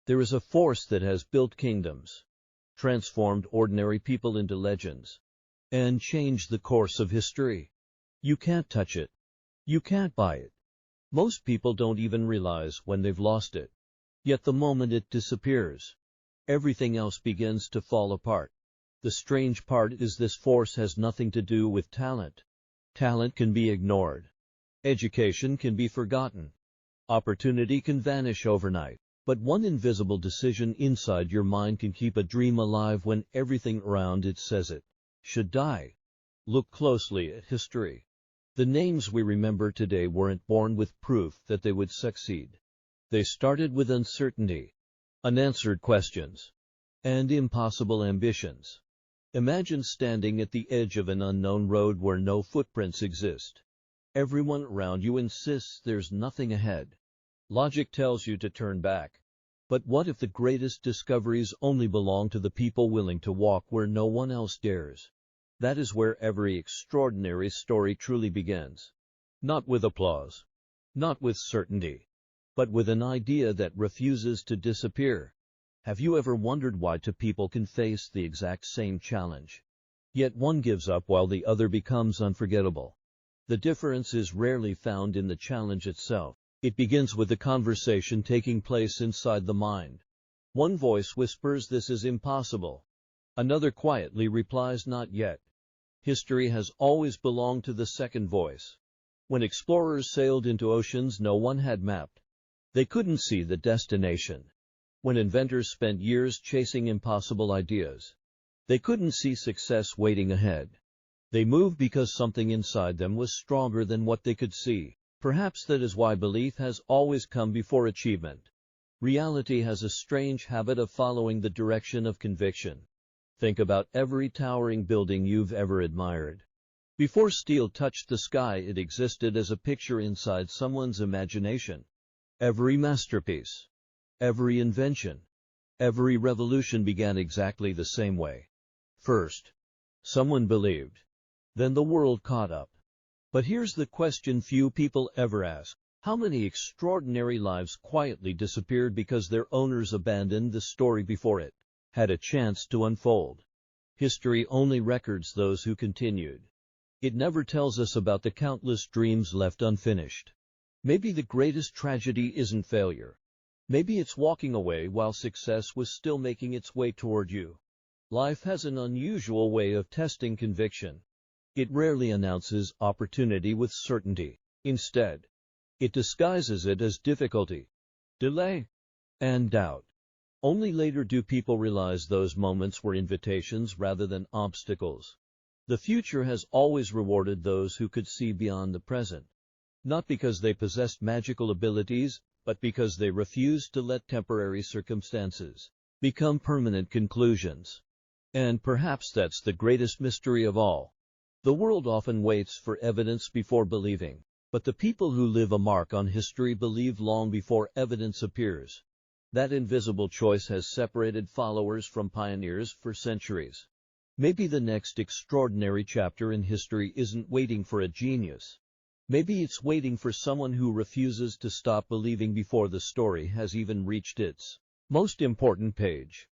There is a force that has built kingdoms, transformed ordinary people into legends, and changed the course of history. You can't touch it. You can't buy it. Most people don't even realize when they've lost it. Yet the moment it disappears, everything else begins to fall apart. The strange part is this force has nothing to do with talent. Talent can be ignored. Education can be forgotten. Opportunity can vanish overnight. But one invisible decision inside your mind can keep a dream alive when everything around it says it should die. Look closely at history. The names we remember today weren't born with proof that they would succeed. They started with uncertainty, unanswered questions, and impossible ambitions. Imagine standing at the edge of an unknown road where no footprints exist. Everyone around you insists there's nothing ahead. Logic tells you to turn back. But what if the greatest discoveries only belong to the people willing to walk where no one else dares? That is where every extraordinary story truly begins. Not with applause, not with certainty, but with an idea that refuses to disappear. Have you ever wondered why two people can face the exact same challenge, yet one gives up while the other becomes unforgettable? The difference is rarely found in the challenge itself. It begins with a conversation taking place inside the mind. One voice whispers, "This is impossible." Another quietly replies, "Not yet." History has always belonged to the second voice. When explorers sailed into oceans no one had mapped, they couldn't see the destination. When inventors spent years chasing impossible ideas, they couldn't see success waiting ahead. They moved because something inside them was stronger than what they could see. Perhaps that is why belief has always come before achievement. Reality has a strange habit of following the direction of conviction. Think about every towering building you've ever admired. Before steel touched the sky, it existed as a picture inside someone's imagination. Every masterpiece, every invention, every revolution began exactly the same way. First, someone believed. Then the world caught up. But here's the question few people ever ask. How many extraordinary lives quietly disappeared because their owners abandoned the story before it had a chance to unfold? History only records those who continued. It never tells us about the countless dreams left unfinished. Maybe the greatest tragedy isn't failure. Maybe it's walking away while success was still making its way toward you. Life has an unusual way of testing conviction. It rarely announces opportunity with certainty. Instead, it disguises it as difficulty, delay, and doubt. Only later do people realize those moments were invitations rather than obstacles. The future has always rewarded those who could see beyond the present, not because they possessed magical abilities, but because they refused to let temporary circumstances become permanent conclusions. And perhaps that's the greatest mystery of all. The world often waits for evidence before believing, but the people who leave a mark on history believe long before evidence appears. That invisible choice has separated followers from pioneers for centuries. Maybe the next extraordinary chapter in history isn't waiting for a genius. Maybe it's waiting for someone who refuses to stop believing before the story has even reached its most important page.